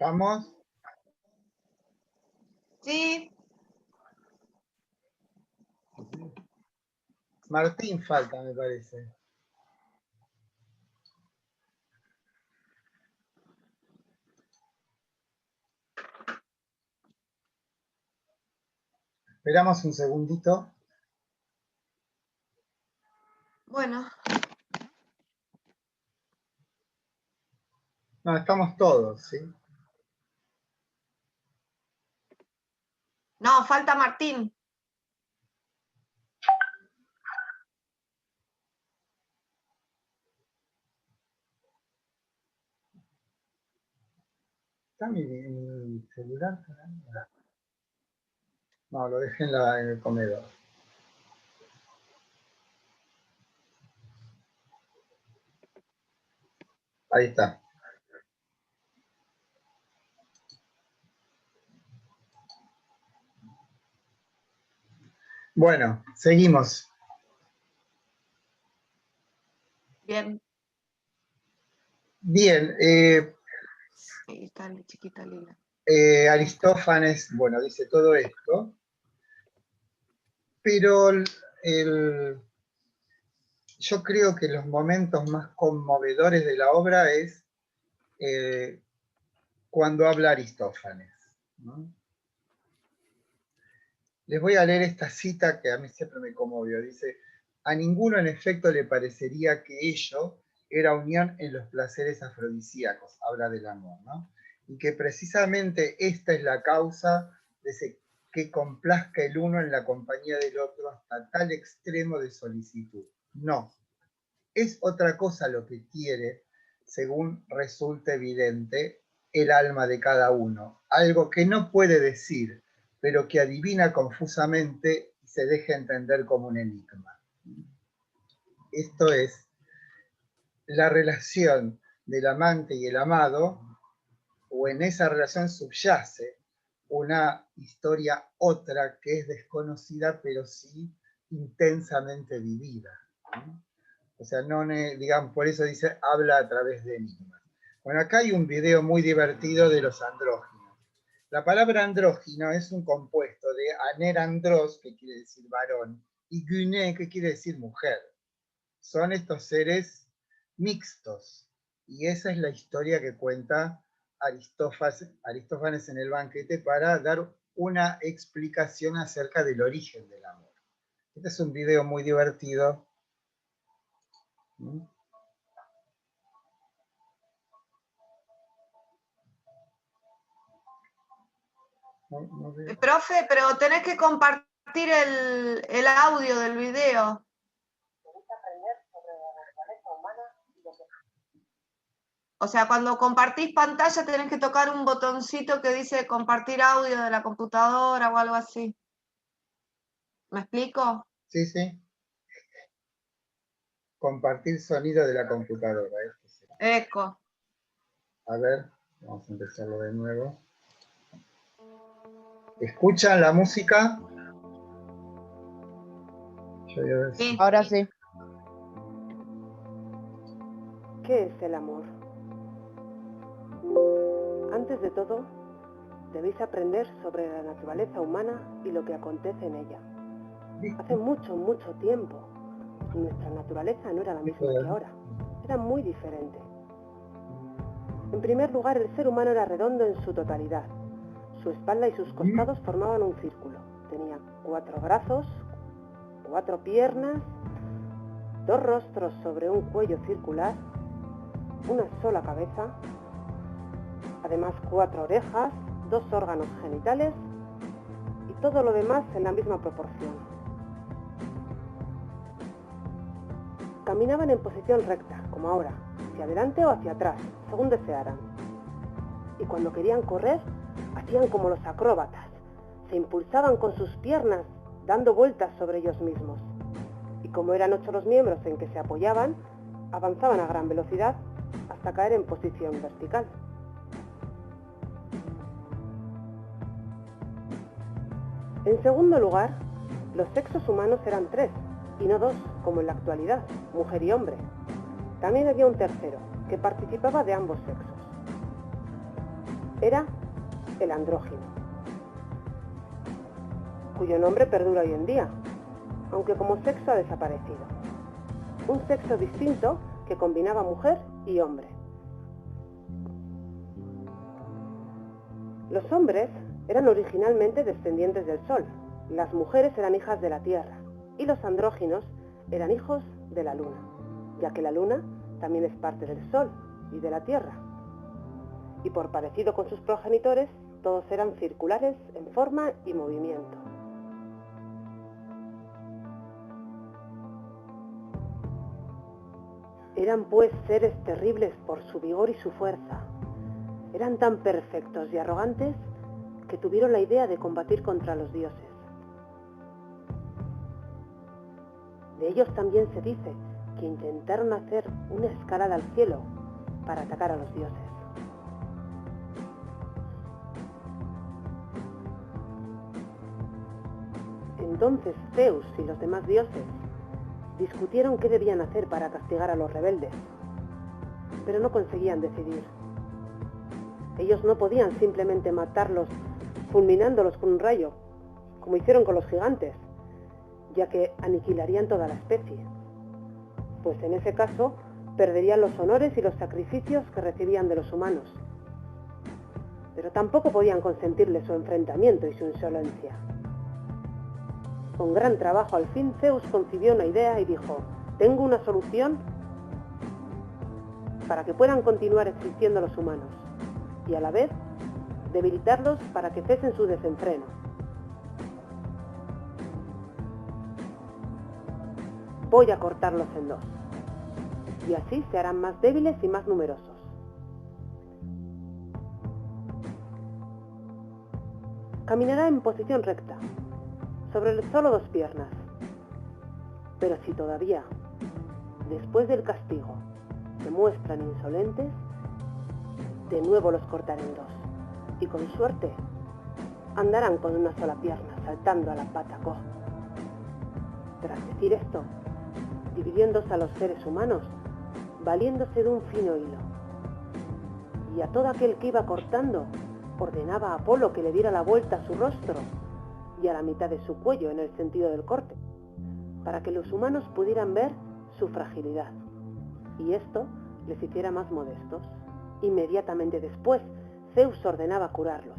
¿Estamos? Sí. Martín falta, me parece. Esperamos un segundito. Bueno. No, estamos todos, ¿sí? No, falta Martín. ¿Está mi celular? No, lo dejé en el comedor. Ahí está. Bueno, seguimos. Bien. Bien. Ahí está la chiquita Lila. Aristófanes, bueno, dice todo esto, pero yo creo que los momentos más conmovedores de la obra es cuando habla Aristófanes, ¿no? Les voy a leer esta cita que a mí siempre me conmovió. Dice, a ninguno en efecto le parecería que ello era unión en los placeres afrodisíacos, habla del amor, ¿no? Y que precisamente esta es la causa de que complazca el uno en la compañía del otro hasta tal extremo de solicitud. No, es otra cosa lo que quiere, según resulta evidente, el alma de cada uno, algo que no puede decir, pero que adivina confusamente y se deja entender como un enigma. Esto es la relación del amante y el amado, o en esa relación subyace una historia otra que es desconocida, pero sí intensamente vivida, ¿no? O sea, no, digamos, por eso dice, habla a través de enigmas. Bueno, acá hay un video muy divertido de los andróginos. La palabra andrógino es un compuesto de anerandros, que quiere decir varón, y gyne, que quiere decir mujer. Son estos seres mixtos. Y esa es la historia que cuenta Aristófanes en el banquete para dar una explicación acerca del origen del amor. Este es un video muy divertido. No veo. Profe, pero tenés que compartir el audio del video. O sea, cuando compartís pantalla tenés que tocar un botoncito que dice compartir audio de la computadora o algo así. ¿Me explico? Sí, sí. Compartir sonido de la computadora. Eco. A ver, vamos a empezarlo de nuevo. ¿Escuchan la música? Sí. Ahora sí. ¿Qué es el amor? Antes de todo, debéis aprender sobre la naturaleza humana y lo que acontece en ella. Hace mucho, mucho tiempo, nuestra naturaleza no era la misma que ahora. Era muy diferente. En primer lugar, el ser humano era redondo en su totalidad. Su espalda y sus costados formaban un círculo. Tenía 4 brazos, 4 piernas, 2 rostros sobre un cuello circular, una sola cabeza, además 4 orejas, 2 órganos genitales y todo lo demás en la misma proporción. Caminaban en posición recta, como ahora, hacia adelante o hacia atrás, según desearan. Y cuando querían correr, hacían como los acróbatas, se impulsaban con sus piernas, dando vueltas sobre ellos mismos. Y como eran 8 los miembros en que se apoyaban, avanzaban a gran velocidad hasta caer en posición vertical. En segundo lugar, los sexos humanos eran 3, y no 2, como en la actualidad, mujer y hombre. También había un tercero, que participaba de ambos sexos. era el andrógino, cuyo nombre perdura hoy en día, aunque como sexo ha desaparecido. Un sexo distinto que combinaba mujer y hombre. Los hombres eran originalmente descendientes del Sol, las mujeres eran hijas de la Tierra y los andróginos eran hijos de la Luna, ya que la Luna también es parte del Sol y de la Tierra. Y por parecido con sus progenitores, todos eran circulares en forma y movimiento. Eran pues seres terribles por su vigor y su fuerza. Eran tan perfectos y arrogantes que tuvieron la idea de combatir contra los dioses. De ellos también se dice que intentaron hacer una escalada al cielo para atacar a los dioses. Entonces Zeus y los demás dioses discutieron qué debían hacer para castigar a los rebeldes, pero no conseguían decidir. Ellos no podían simplemente matarlos fulminándolos con un rayo, como hicieron con los gigantes, ya que aniquilarían toda la especie, pues en ese caso perderían los honores y los sacrificios que recibían de los humanos. Pero tampoco podían consentirle su enfrentamiento y su insolencia. Con gran trabajo al fin Zeus concibió una idea y dijo: tengo una solución para que puedan continuar existiendo los humanos y a la vez debilitarlos para que cesen su desenfreno. Voy a cortarlos en dos y así se harán más débiles y más numerosos. Caminará en posición recta, sobre solo dos piernas. Pero si todavía, después del castigo, se muestran insolentes, de nuevo los cortaré en dos, y con suerte andarán con una sola pierna, saltando a la pata coja. Tras decir esto, dividiéndose a los seres humanos, valiéndose de un fino hilo, y a todo aquel que iba cortando, ordenaba a Apolo que le diera la vuelta a su rostro y a la mitad de su cuello en el sentido del corte, para que los humanos pudieran ver su fragilidad, y esto les hiciera más modestos. Inmediatamente después, Zeus ordenaba curarlos.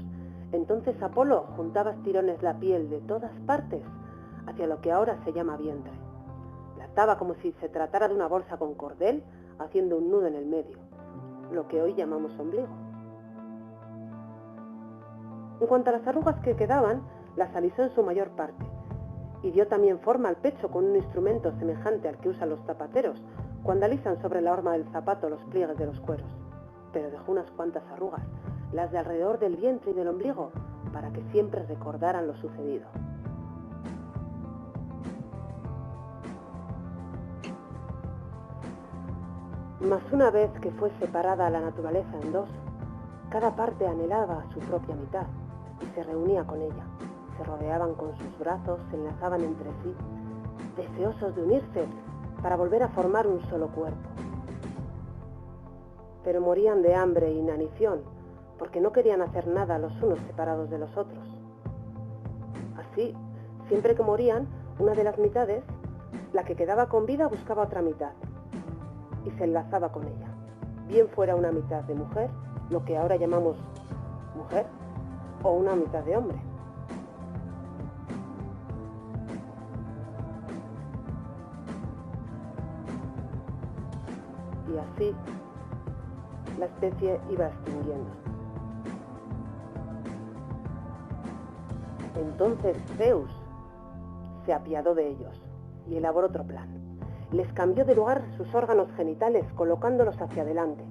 Entonces Apolo juntaba a estirones la piel de todas partes hacia lo que ahora se llama vientre. La ataba como si se tratara de una bolsa con cordel, haciendo un nudo en el medio, lo que hoy llamamos ombligo. En cuanto a las arrugas que quedaban, las alisó en su mayor parte, y dio también forma al pecho con un instrumento semejante al que usan los zapateros cuando alisan sobre la horma del zapato los pliegues de los cueros, pero dejó unas cuantas arrugas, las de alrededor del vientre y del ombligo, para que siempre recordaran lo sucedido. Mas una vez que fue separada la naturaleza en dos, cada parte anhelaba su propia mitad y se reunía con ella. Se rodeaban con sus brazos, se enlazaban entre sí, deseosos de unirse para volver a formar un solo cuerpo. Pero morían de hambre e inanición, porque no querían hacer nada los unos separados de los otros. Así, siempre que morían, una de las mitades, la que quedaba con vida, buscaba otra mitad y se enlazaba con ella, bien fuera una mitad de mujer, lo que ahora llamamos mujer, o una mitad de hombre. Y así la especie iba extinguiéndose. Entonces Zeus se apiadó de ellos y elaboró otro plan. Les cambió de lugar sus órganos genitales, colocándolos hacia adelante.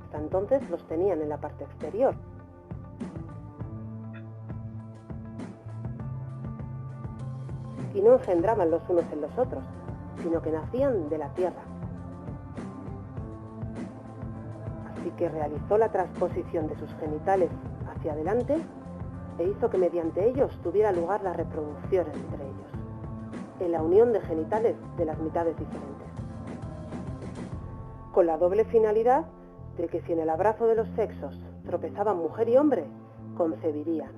Hasta entonces los tenían en la parte exterior. Y no engendraban los unos en los otros, sino que nacían de la tierra. Así que realizó la transposición de sus genitales hacia adelante e hizo que mediante ellos tuviera lugar la reproducción entre ellos, en la unión de genitales de las mitades diferentes, con la doble finalidad de que si en el abrazo de los sexos tropezaban mujer y hombre, concebirían,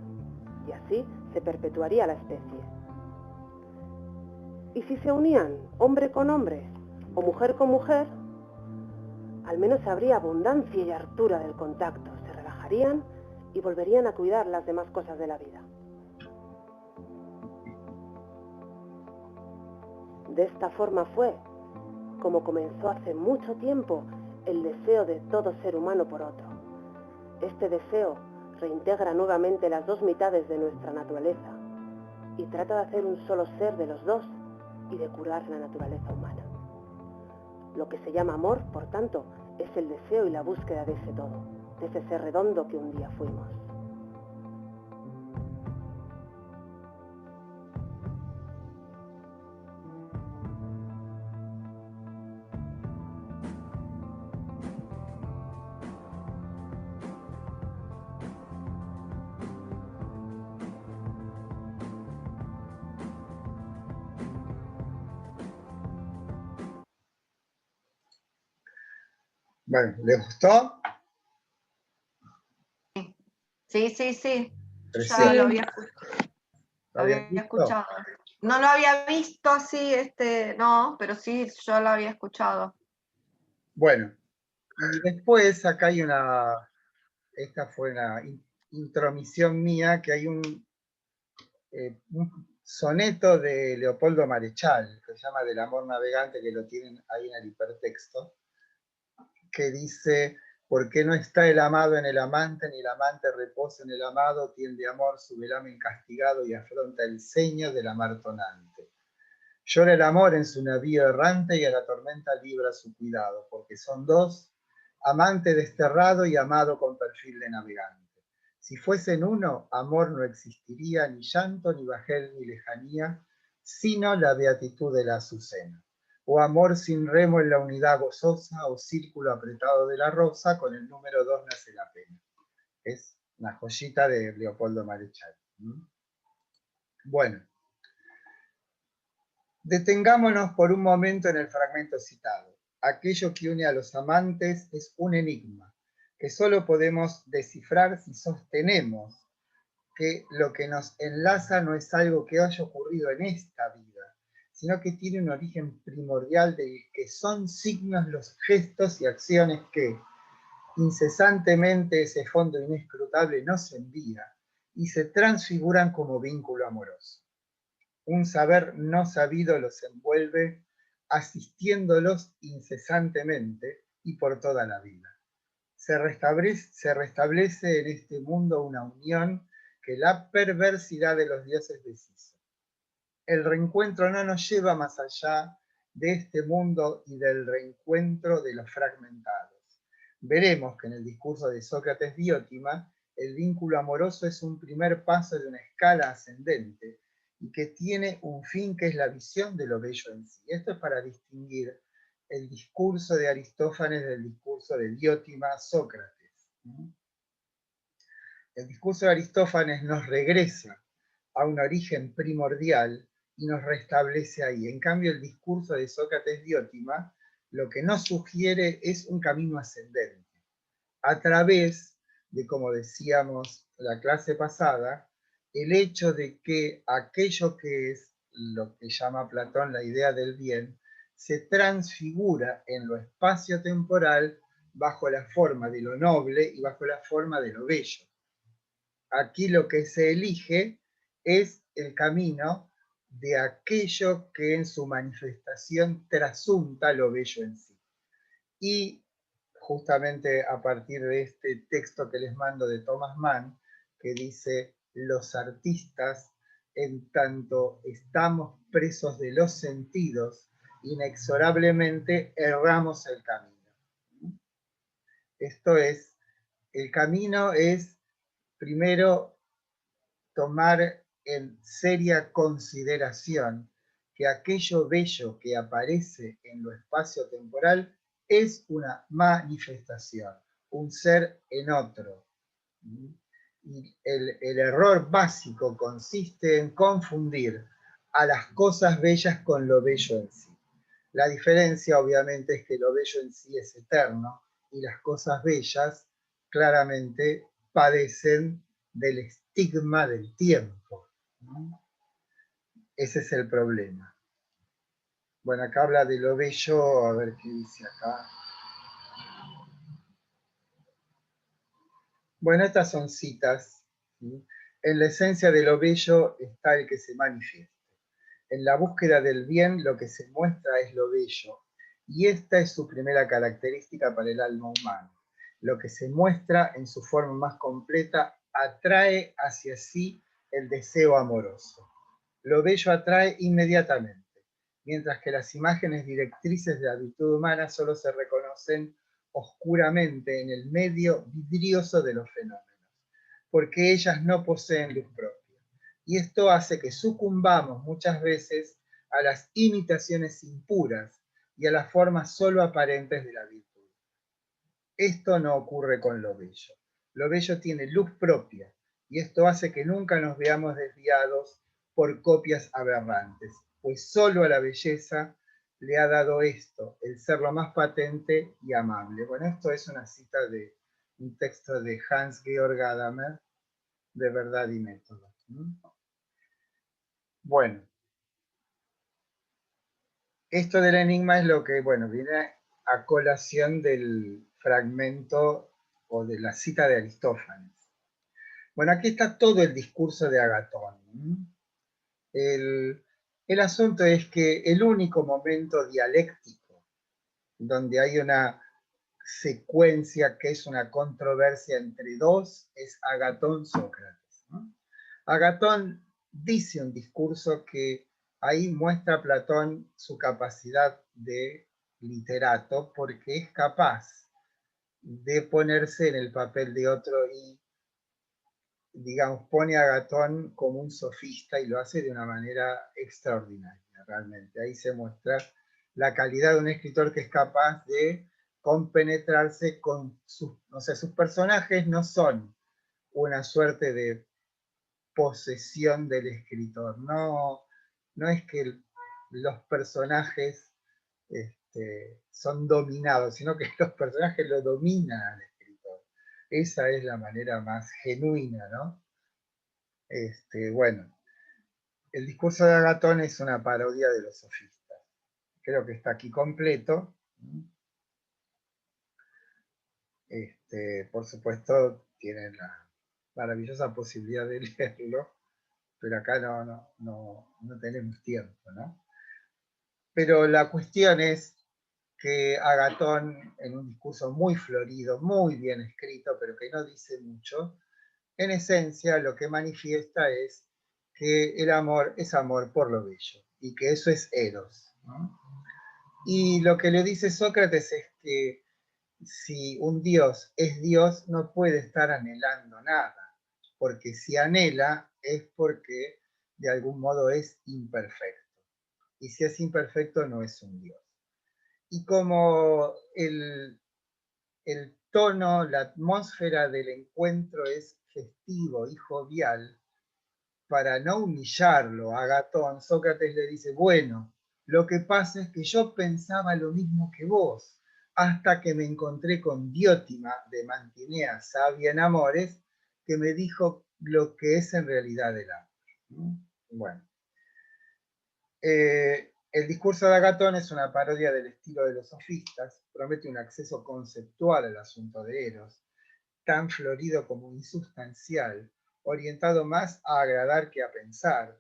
y así se perpetuaría la especie. Y si se unían hombre con hombre o mujer con mujer, al menos habría abundancia y hartura del contacto, se relajarían y volverían a cuidar las demás cosas de la vida. De esta forma fue como comenzó hace mucho tiempo el deseo de todo ser humano por otro. Este deseo reintegra nuevamente las dos mitades de nuestra naturaleza y trata de hacer un solo ser de los dos y de curar la naturaleza humana. Lo que se llama amor, por tanto, es el deseo y la búsqueda de ese todo, de ese ser redondo que un día fuimos. Bueno, ¿les gustó? Sí, sí, sí. Precioso. Ya lo había escuchado. No lo había visto así, no, pero sí, yo lo había escuchado. Bueno, y después acá hay esta fue una intromisión mía, que hay un soneto de Leopoldo Marechal, que se llama Del amor navegante, que lo tienen ahí en el hipertexto, que dice: ¿por qué no está el amado en el amante, ni el amante reposa en el amado? Tiende amor su velamen castigado y afronta el ceño de la mar tonante. Llora el amor en su navío errante y a la tormenta libra su cuidado, porque son dos, amante desterrado y amado con perfil de navegante. Si fuesen uno, amor no existiría, ni llanto, ni bajel, ni lejanía, sino la beatitud de la azucena. O amor sin remo en la unidad gozosa, o círculo apretado de la rosa, con el número 2 nace la pena. Es una joyita de Leopoldo Marechal. Bueno, detengámonos por un momento en el fragmento citado. Aquello que une a los amantes es un enigma, que solo podemos descifrar si sostenemos que lo que nos enlaza no es algo que haya ocurrido en esta vida, sino que tiene un origen primordial del que son signos los gestos y acciones que incesantemente ese fondo inescrutable nos envía y se transfiguran como vínculo amoroso. Un saber no sabido los envuelve, asistiéndolos incesantemente y por toda la vida. Se restablece en este mundo una unión que la perversidad de los dioses deshizo. El reencuentro no nos lleva más allá de este mundo y del reencuentro de los fragmentados. Veremos que en el discurso de Sócrates Diótima, el vínculo amoroso es un primer paso de una escala ascendente y que tiene un fin que es la visión de lo bello en sí. Esto es para distinguir el discurso de Aristófanes del discurso de Diótima Sócrates. El discurso de Aristófanes nos regresa a un origen primordial y nos restablece ahí. En cambio, el discurso de Sócrates Diótima lo que nos sugiere es un camino ascendente, a través de, como decíamos la clase pasada, el hecho de que aquello que es lo que llama Platón la idea del bien, se transfigura en lo espacio-temporal bajo la forma de lo noble y bajo la forma de lo bello. Aquí lo que se elige es el camino de aquello que en su manifestación trasunta lo bello en sí. Y justamente a partir de este texto que les mando de Thomas Mann, que dice: los artistas, en tanto estamos presos de los sentidos, inexorablemente erramos el camino. Esto es, el camino es primero tomar en seria consideración que aquello bello que aparece en lo espacio-temporal es una manifestación, un ser en otro. Y el error básico consiste en confundir a las cosas bellas con lo bello en sí. La diferencia, obviamente, es que lo bello en sí es eterno y las cosas bellas claramente padecen del estigma del tiempo, ¿no? Ese es el problema. Bueno, acá habla de lo bello, a ver qué dice acá. Bueno, estas son citas, ¿sí? En la esencia de lo bello está el que se manifiesta. En la búsqueda del bien lo que se muestra es lo bello, y esta es su primera característica para el alma humana. Lo que se muestra en su forma más completa atrae hacia sí el deseo amoroso. Lo bello atrae inmediatamente, mientras que las imágenes directrices de la virtud humana solo se reconocen oscuramente en el medio vidrioso de los fenómenos, porque ellas no poseen luz propia. Y esto hace que sucumbamos muchas veces a las imitaciones impuras y a las formas solo aparentes de la virtud. Esto no ocurre con lo bello. Lo bello tiene luz propia, y esto hace que nunca nos veamos desviados por copias aberrantes, pues solo a la belleza le ha dado esto, el ser lo más patente y amable. Bueno, esto es una cita de un texto de Hans-Georg Gadamer, de Verdad y Método. Bueno, esto del enigma es lo que, bueno, viene a colación del fragmento o de la cita de Aristófanes. Bueno, aquí está todo el discurso de Agatón. El asunto es que el único momento dialéctico donde hay una secuencia que es una controversia entre dos es Agatón-Sócrates, ¿no? Agatón dice un discurso que ahí muestra a Platón su capacidad de literato porque es capaz de ponerse en el papel de otro y, digamos, pone a Agatón como un sofista y lo hace de una manera extraordinaria, realmente. Ahí se muestra la calidad de un escritor que es capaz de compenetrarse con sus, o sea, sus personajes no son una suerte de posesión del escritor, no es que los personajes son dominados, sino que los personajes lo dominan al escritor. Esa es la manera más genuina, ¿no? Bueno, el discurso de Agatón es una parodia de los sofistas. Creo que está aquí completo. Por supuesto, tienen la maravillosa posibilidad de leerlo, pero acá no tenemos tiempo, ¿no? Pero la cuestión es que Agatón, en un discurso muy florido, muy bien escrito, pero que no dice mucho, en esencia lo que manifiesta es que el amor es amor por lo bello, y que eso es eros, ¿no? Y lo que le dice Sócrates es que si un Dios es Dios, no puede estar anhelando nada, porque si anhela es porque de algún modo es imperfecto. Y si es imperfecto, no es un Dios. Y como el tono, la atmósfera del encuentro es festivo y jovial, para no humillarlo a Agatón, Sócrates le dice, bueno, lo que pasa es que yo pensaba lo mismo que vos, hasta que me encontré con Diótima de Mantinea, sabia en amores, que me dijo lo que es en realidad el amor. Bueno. El discurso de Agatón es una parodia del estilo de los sofistas, promete un acceso conceptual al asunto de Eros, tan florido como insustancial, orientado más a agradar que a pensar.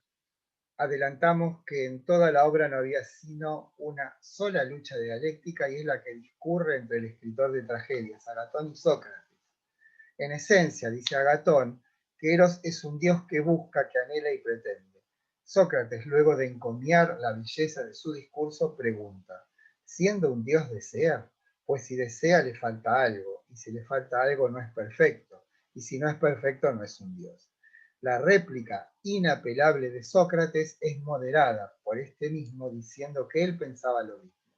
Adelantamos que en toda la obra no había sino una sola lucha dialéctica y es la que discurre entre el escritor de tragedias, Agatón y Sócrates. En esencia, dice Agatón, que Eros es un dios que busca, que anhela y pretende. Sócrates, luego de encomiar la belleza de su discurso, pregunta, ¿siendo un dios desea? Pues si desea le falta algo, y si le falta algo no es perfecto, y si no es perfecto no es un dios. La réplica inapelable de Sócrates es moderada por este mismo, diciendo que él pensaba lo mismo,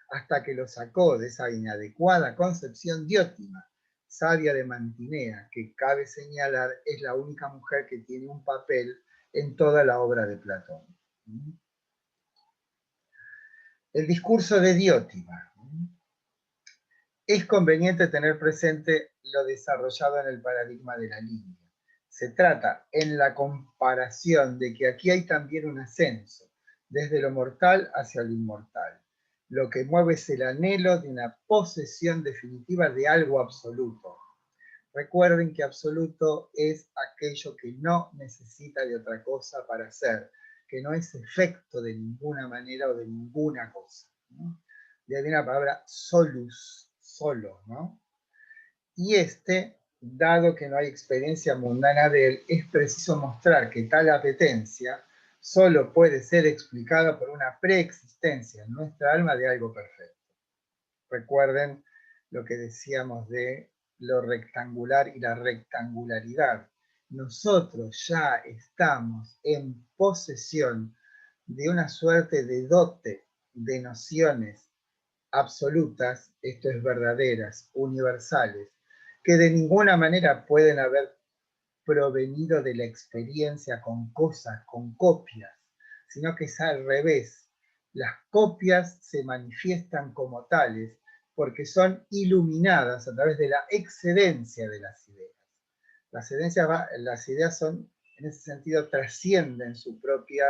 hasta que lo sacó de esa inadecuada concepción Diótima, sabia de Mantinea, que cabe señalar es la única mujer que tiene un papel en toda la obra de Platón. El discurso de Diótima. es conveniente tener presente lo desarrollado en el paradigma de la línea. Se trata en la comparación de que aquí hay también un ascenso, desde lo mortal hacia lo inmortal. Lo que mueve es el anhelo de una posesión definitiva de algo absoluto. Recuerden que absoluto es aquello que no necesita de otra cosa para ser, que no es efecto de ninguna manera o de ninguna cosa, ¿no? De ahí viene la palabra solus, solo, ¿no? Y dado que no hay experiencia mundana de él, es preciso mostrar que tal apetencia solo puede ser explicada por una preexistencia en nuestra alma de algo perfecto. Recuerden lo que decíamos de lo rectangular y la rectangularidad. Nosotros ya estamos en posesión de una suerte de dote de nociones absolutas, esto es verdaderas, universales, que de ninguna manera pueden haber provenido de la experiencia con cosas, con copias, sino que es al revés. Las copias se manifiestan como tales porque son iluminadas a través de la excedencia de las ideas. Las ideas son, en ese sentido, trascienden su propia,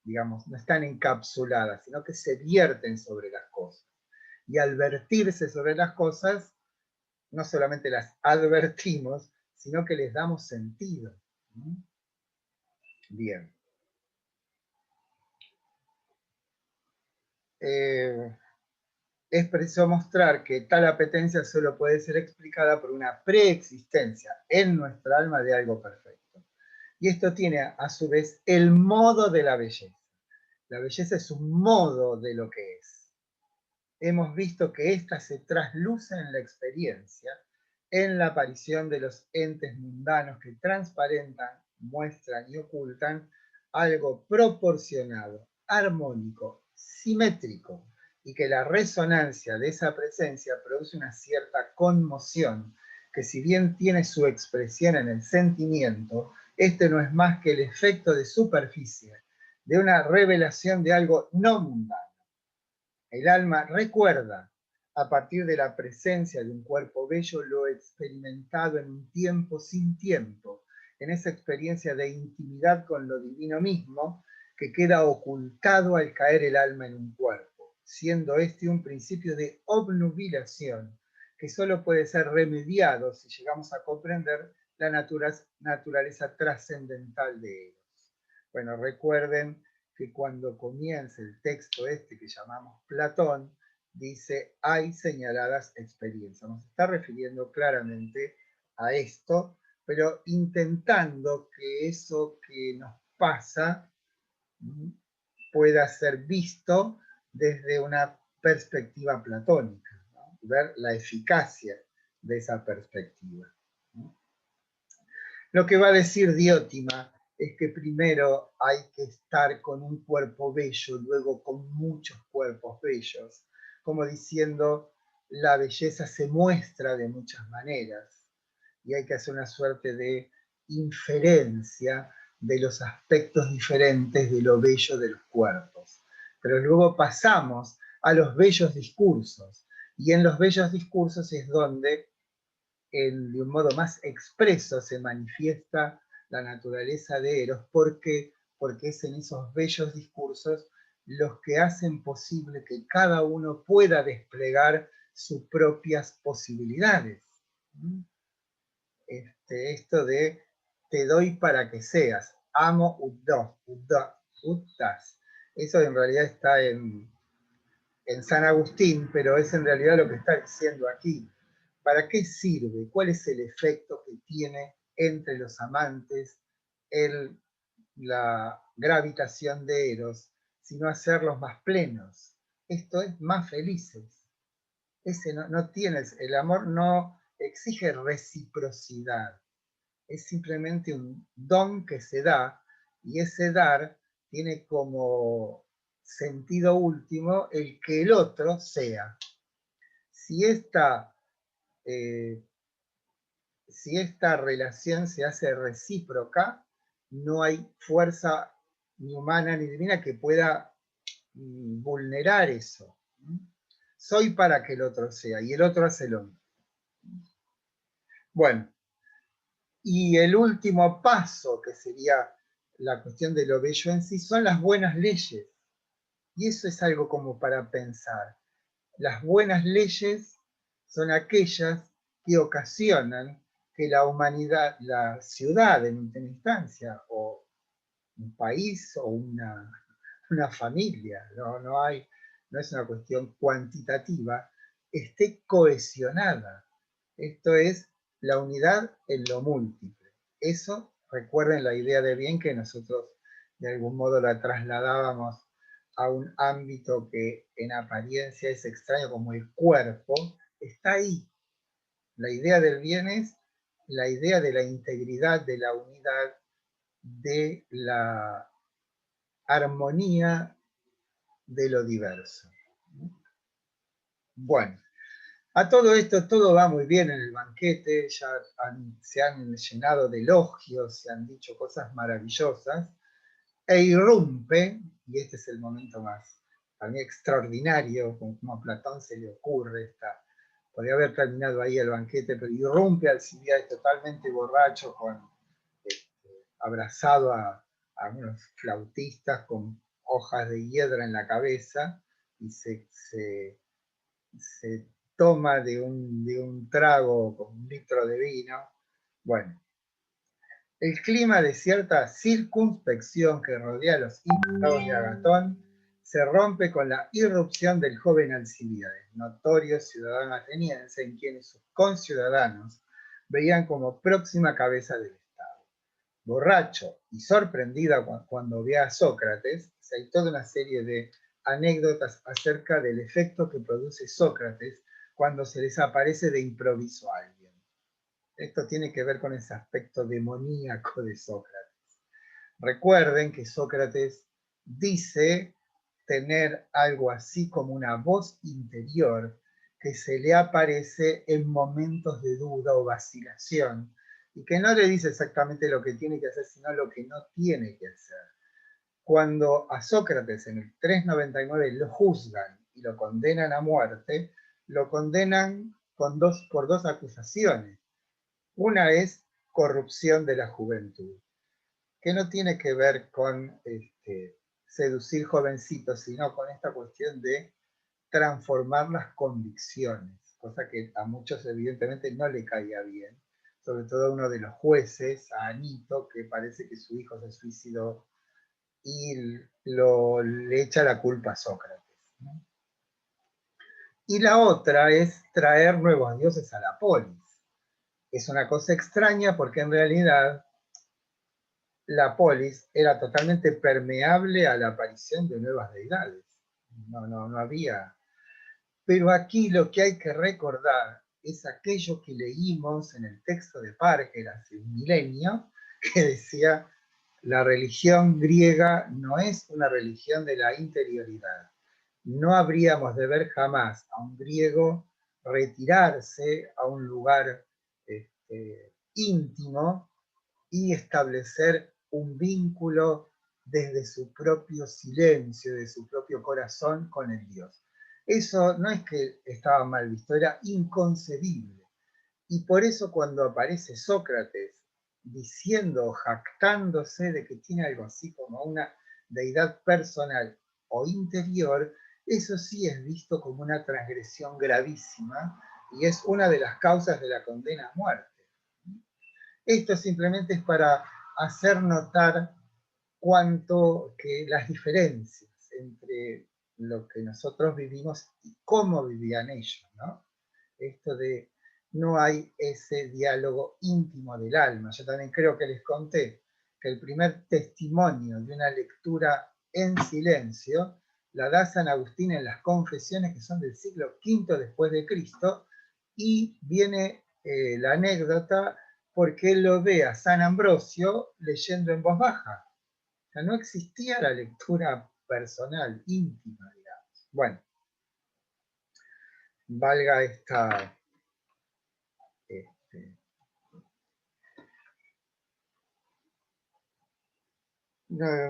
digamos, no están encapsuladas, sino que se vierten sobre las cosas. Y al vertirse sobre las cosas, no solamente las advertimos, sino que les damos sentido. Bien. Es preciso mostrar que tal apetencia solo puede ser explicada por una preexistencia en nuestra alma de algo perfecto. Y esto tiene a su vez el modo de la belleza. La belleza es un modo de lo que es. Hemos visto que ésta se trasluce en la experiencia, en la aparición de los entes mundanos que transparentan, muestran y ocultan algo proporcionado, armónico, simétrico, y que la resonancia de esa presencia produce una cierta conmoción, que si bien tiene su expresión en el sentimiento, este no es más que el efecto de superficie, de una revelación de algo no mundano. El alma recuerda, a partir de la presencia de un cuerpo bello, lo experimentado en un tiempo sin tiempo, en esa experiencia de intimidad con lo divino mismo, que queda ocultado al caer el alma en un cuerpo, siendo este un principio de obnubilación, que solo puede ser remediado si llegamos a comprender la naturaleza trascendental de ellos. Bueno, recuerden que cuando comienza el texto que llamamos Platón, dice, hay señaladas experiencias. Nos está refiriendo claramente a esto, pero intentando que eso que nos pasa pueda ser visto desde una perspectiva platónica, ¿no? Ver la eficacia de esa perspectiva, ¿no? Lo que va a decir Diótima es que primero hay que estar con un cuerpo bello, luego con muchos cuerpos bellos, como diciendo, la belleza se muestra de muchas maneras y hay que hacer una suerte de inferencia de los aspectos diferentes de lo bello de los cuerpos. Pero luego pasamos a los bellos discursos, y en los bellos discursos es donde de un modo más expreso se manifiesta la naturaleza de Eros. ¿Por qué? Porque es en esos bellos discursos los que hacen posible que cada uno pueda desplegar sus propias posibilidades. Esto de te doy para que seas, amo uttas. Eso en realidad está en San Agustín, pero es en realidad lo que está diciendo aquí. ¿Para qué sirve? ¿Cuál es el efecto que tiene entre los amantes la gravitación de Eros, sino hacerlos más plenos? Esto es, más felices. El amor no exige reciprocidad, es simplemente un don que se da, y ese dar tiene como sentido último el que el otro sea. Si esta relación se hace recíproca, no hay fuerza ni humana ni divina que pueda vulnerar eso. soy para que el otro sea, y el otro hace lo mismo. Bueno, y el último paso, que sería la cuestión de lo bello en sí, son las buenas leyes. Y eso es algo como para pensar. Las buenas leyes son aquellas que ocasionan que la humanidad, la ciudad en última instancia, o un país o una familia, no es una cuestión cuantitativa, esté cohesionada. Esto es la unidad en lo múltiple. Eso, recuerden la idea de bien que nosotros de algún modo la trasladábamos a un ámbito que en apariencia es extraño como el cuerpo, está ahí. La idea del bien es la idea de la integridad, de la unidad, de la armonía de lo diverso. Bueno, a todo esto todo va muy bien en el banquete, ya se han llenado de elogios, se han dicho cosas maravillosas, e irrumpe, y este es el momento más también extraordinario, como a Platón se le ocurre, podría haber terminado ahí el banquete, pero irrumpe Alcibiades totalmente borracho, abrazado a unos flautistas con hojas de hiedra en la cabeza, y se toma de un trago con 1 litro de vino. Bueno, el clima de cierta circunspección que rodea a los imputados de Agatón se rompe con la irrupción del joven Alcibiades, notorio ciudadano ateniense en quienes sus conciudadanos veían como próxima cabeza del Estado. Borracho y sorprendida cuando ve a Sócrates, hay toda una serie de anécdotas acerca del efecto que produce Sócrates cuando se les aparece de improviso a alguien. Esto tiene que ver con ese aspecto demoníaco de Sócrates. Recuerden que Sócrates dice tener algo así como una voz interior que se le aparece en momentos de duda o vacilación, y que no le dice exactamente lo que tiene que hacer, sino lo que no tiene que hacer. Cuando a Sócrates en el 399 lo juzgan y lo condenan a muerte, lo condenan por dos acusaciones. Una es corrupción de la juventud, que no tiene que ver con seducir jovencitos, sino con esta cuestión de transformar las convicciones, cosa que a muchos evidentemente no le caía bien, sobre todo a uno de los jueces, a Anito, que parece que su hijo se suicidó y le echa la culpa a Sócrates, ¿no? Y la otra es traer nuevos dioses a la polis. Es una cosa extraña porque en realidad la polis era totalmente permeable a la aparición de nuevas deidades. No había. Pero aquí lo que hay que recordar es aquello que leímos en el texto de Parker hace un milenio, que decía: la religión griega no es una religión de la interioridad. No habríamos de ver jamás a un griego retirarse a un lugar íntimo y establecer un vínculo desde su propio silencio, de su propio corazón con el Dios. Eso no es que estaba mal visto, era inconcebible. Y por eso cuando aparece Sócrates diciendo, jactándose de que tiene algo así como una deidad personal o interior, eso sí es visto como una transgresión gravísima y es una de las causas de la condena a muerte. Esto simplemente es para hacer notar cuánto que las diferencias entre lo que nosotros vivimos y cómo vivían ellos, ¿no? Esto de no hay ese diálogo íntimo del alma. Yo también creo que les conté que el primer testimonio de una lectura en silencio la da San Agustín en las Confesiones, que son del siglo V después de Cristo, y viene la anécdota porque él lo ve a San Ambrosio leyendo en voz baja. O sea, no existía la lectura personal, íntima, digamos. Bueno, valga esta...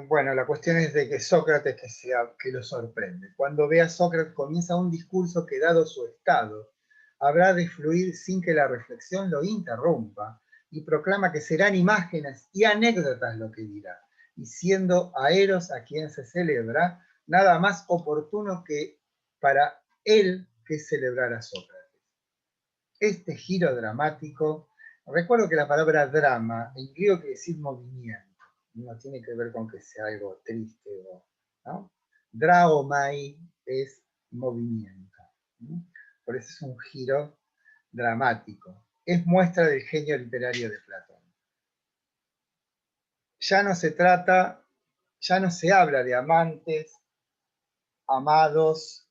Bueno, la cuestión es de que Sócrates que lo sorprende. Cuando ve a Sócrates comienza un discurso que, dado su estado, habrá de fluir sin que la reflexión lo interrumpa, y proclama que serán imágenes y anécdotas lo que dirá, y siendo a Eros a quien se celebra, nada más oportuno que para él que celebrar a Sócrates. Este giro dramático, recuerdo que la palabra drama en griego quiere decir movimiento, no tiene que ver con que sea algo triste, ¿no? Draomai es movimiento, ¿no? Por eso es un giro dramático. Es muestra del genio literario de Platón. Ya no se habla de amantes, amados,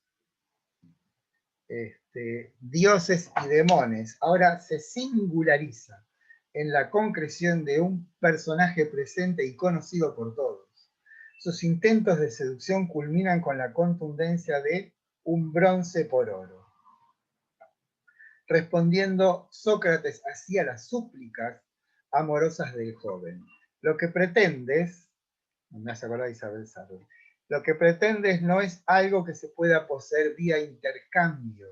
dioses y demones. Ahora se singulariza en la concreción de un personaje presente y conocido por todos. Sus intentos de seducción culminan con la contundencia de un bronce por oro. Respondiendo Sócrates así a las súplicas amorosas del joven. Lo que pretendes, me hace acordar de Isabel Sarro, lo que pretendes no es algo que se pueda poseer vía intercambio,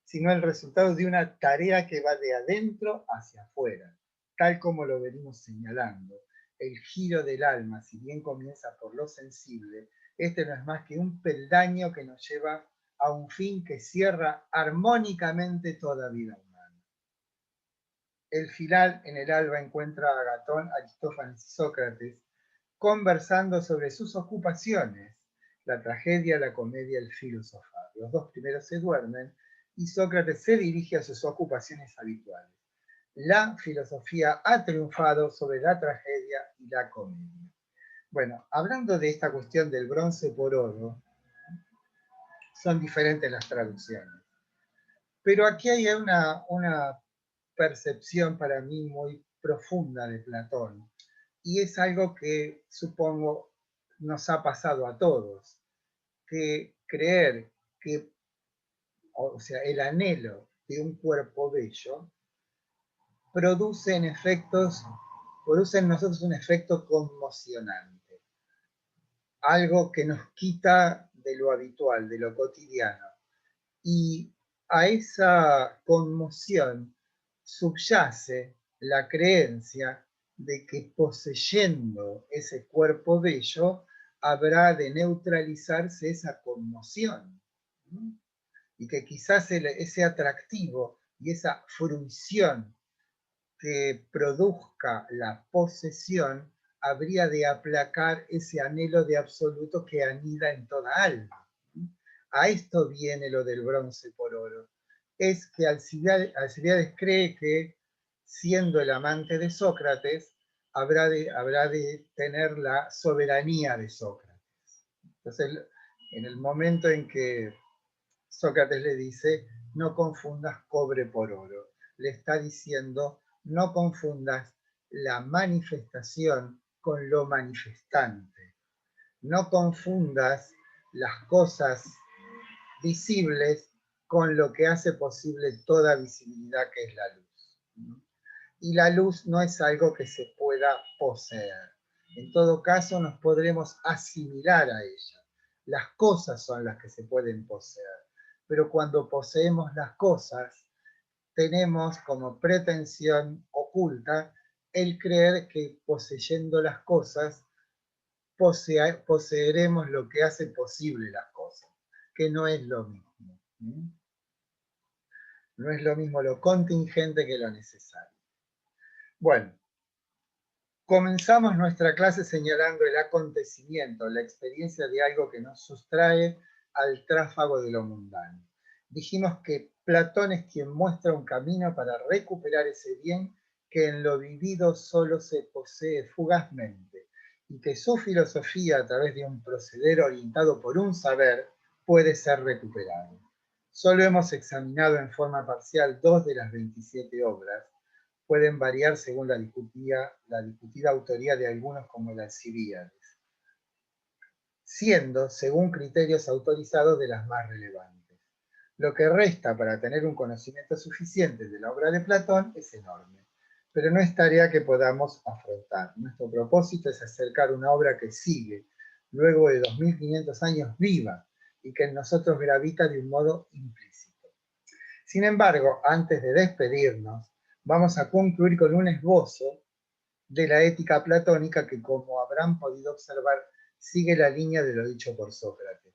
sino el resultado de una tarea que va de adentro hacia afuera, tal como lo venimos señalando. El giro del alma, si bien comienza por lo sensible, este no es más que un peldaño que nos lleva a un fin que cierra armónicamente toda vida humana. El final en el alba encuentra a Agatón, Aristófanes y Sócrates conversando sobre sus ocupaciones, la tragedia, la comedia, el filosofar. Los dos primeros se duermen y Sócrates se dirige a sus ocupaciones habituales. La filosofía ha triunfado sobre la tragedia y la comedia. Bueno, hablando de esta cuestión del bronce por oro, son diferentes las traducciones. Pero aquí hay una percepción para mí muy profunda de Platón, y es algo que supongo nos ha pasado a todos, que creer que, o sea, el anhelo de un cuerpo bello produce en nosotros un efecto conmocionante, algo que nos quita de lo habitual, de lo cotidiano. Y a esa conmoción subyace la creencia de que poseyendo ese cuerpo bello habrá de neutralizarse esa conmoción, ¿no? Y que quizás ese atractivo y esa fruición que produzca la posesión habría de aplacar ese anhelo de absoluto que anida en toda alma. A esto viene lo del bronce por oro. Es que Alcibiades cree que, siendo el amante de Sócrates, habrá de tener la soberanía de Sócrates. Entonces, en el momento en que Sócrates le dice, no confundas cobre por oro, le está diciendo, no confundas la manifestación con lo manifestante. No confundas las cosas visibles con lo que hace posible toda visibilidad, que es la luz. Y la luz no es algo que se pueda poseer. En todo caso, nos podremos asimilar a ella. Las cosas son las que se pueden poseer. Pero cuando poseemos las cosas, tenemos como pretensión oculta el creer que poseyendo las cosas poseeremos lo que hace posible las cosas, que no es lo mismo. No es lo mismo lo contingente que lo necesario. Bueno, comenzamos nuestra clase señalando el acontecimiento, la experiencia de algo que nos sustrae al tráfago de lo mundano. Dijimos que Platón es quien muestra un camino para recuperar ese bien que en lo vivido solo se posee fugazmente, y que su filosofía, a través de un proceder orientado por un saber, puede ser recuperado. Solo hemos examinado en forma parcial 2 de las 27 obras. Pueden variar según la discutida autoría de algunos, como el Alcibiades, siendo, según criterios autorizados, de las más relevantes. Lo que resta para tener un conocimiento suficiente de la obra de Platón es enorme. pero no es tarea que podamos afrontar. Nuestro propósito es acercar una obra que sigue, luego de 2500 años viva, y que en nosotros gravita de un modo implícito. Sin embargo, antes de despedirnos, vamos a concluir con un esbozo de la ética platónica que, como habrán podido observar, sigue la línea de lo dicho por Sócrates.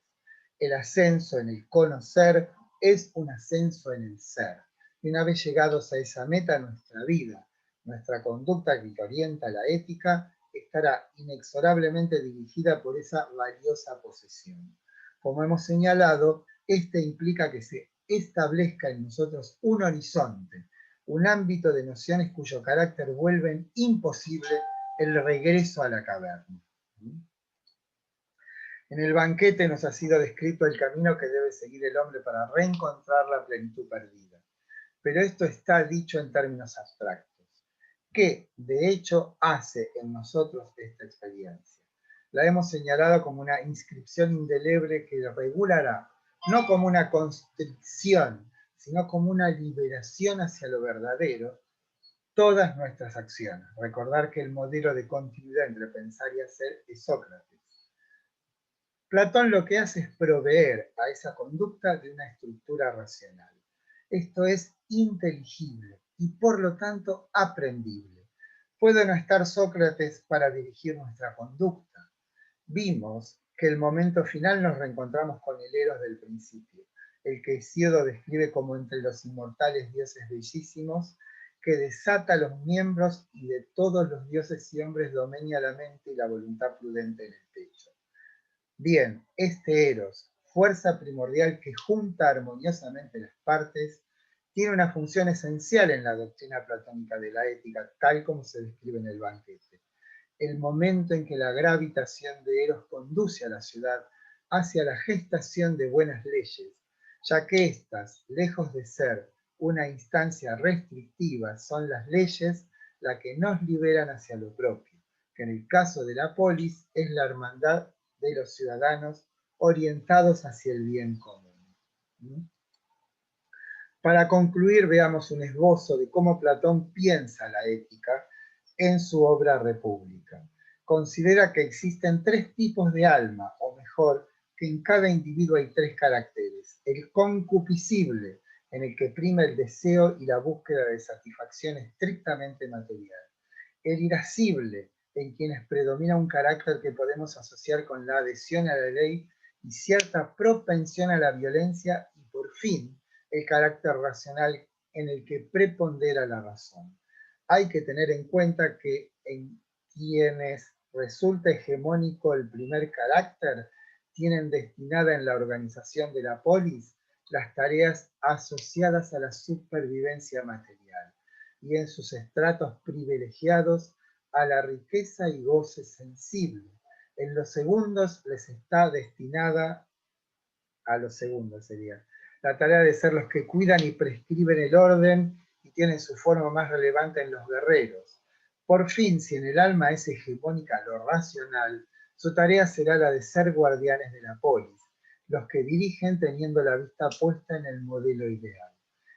El ascenso en el conocer es un ascenso en el ser. Y una vez llegados a esa meta, nuestra vida, nuestra conducta que orienta la ética, estará inexorablemente dirigida por esa valiosa posesión. Como hemos señalado, este implica que se establezca en nosotros un horizonte, un ámbito de nociones cuyo carácter vuelven imposible el regreso a la caverna. En el banquete nos ha sido descrito el camino que debe seguir el hombre para reencontrar la plenitud perdida. Pero esto está dicho en términos abstractos. ¿Qué, de hecho, hace en nosotros esta experiencia? La hemos señalado como una inscripción indeleble que regulará, no como una constricción, sino como una liberación hacia lo verdadero, todas nuestras acciones. Recordar que el modelo de continuidad entre pensar y hacer es Sócrates. Platón lo que hace es proveer a esa conducta de una estructura racional. Esto es inteligible y por lo tanto aprendible. Puede no estar Sócrates para dirigir nuestra conducta. Vimos que el momento final nos reencontramos con el Eros del principio, el que Hesíodo describe como entre los inmortales dioses bellísimos, que desata los miembros y de todos los dioses y hombres domina la mente y la voluntad prudente en el pecho. Bien, este Eros, fuerza primordial que junta armoniosamente las partes, tiene una función esencial en la doctrina platónica de la ética, tal como se describe en el banquete. El momento en que la gravitación de Eros conduce a la ciudad hacia la gestación de buenas leyes, ya que éstas, lejos de ser una instancia restrictiva, son las leyes las que nos liberan hacia lo propio, que en el caso de la polis es la hermandad de los ciudadanos orientados hacia el bien común. Para concluir, veamos un esbozo de cómo Platón piensa la ética en su obra República. Considera que existen tres tipos de alma, o mejor, que en cada individuo hay tres caracteres. El concupiscible, en el que prima el deseo y la búsqueda de satisfacción estrictamente material. El irascible, en quienes predomina un carácter que podemos asociar con la adhesión a la ley y cierta propensión a la violencia, y por fin, el carácter racional en el que prepondera la razón. Hay que tener en cuenta que en quienes resulta hegemónico el primer carácter, tienen destinada en la organización de la polis las tareas asociadas a la supervivencia material y en sus estratos privilegiados a la riqueza y goce sensible. En los segundos les está destinada, a los segundos sería, la tarea de ser los que cuidan y prescriben el orden y tienen su forma más relevante en los guerreros. Por fin, si en el alma es hegemónica lo racional, su tarea será la de ser guardianes de la polis, los que dirigen teniendo la vista puesta en el modelo ideal.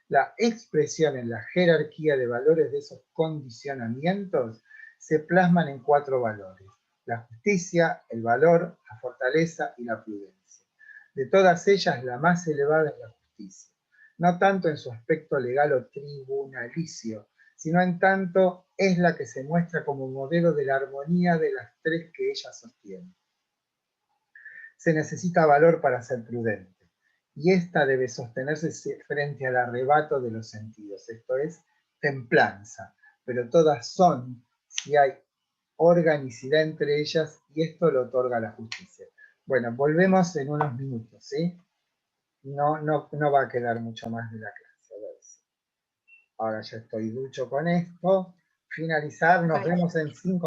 La expresión en la jerarquía de valores de esos condicionamientos se plasman en cuatro valores: la justicia, el valor, la fortaleza y la prudencia. De todas ellas, la más elevada es la justicia, no tanto en su aspecto legal o tribunalicio, sino en tanto es la que se muestra como modelo de la armonía de las tres que ella sostiene. Se necesita valor para ser prudente, y esta debe sostenerse frente al arrebato de los sentidos, esto es, templanza, pero todas son, si hay organicidad entre ellas, y esto lo otorga la justicia. Bueno, volvemos en unos minutos, ¿sí? No va a quedar mucho más de la clase. A ver si. Ahora ya estoy ducho con esto. Finalizar, nos vemos en 5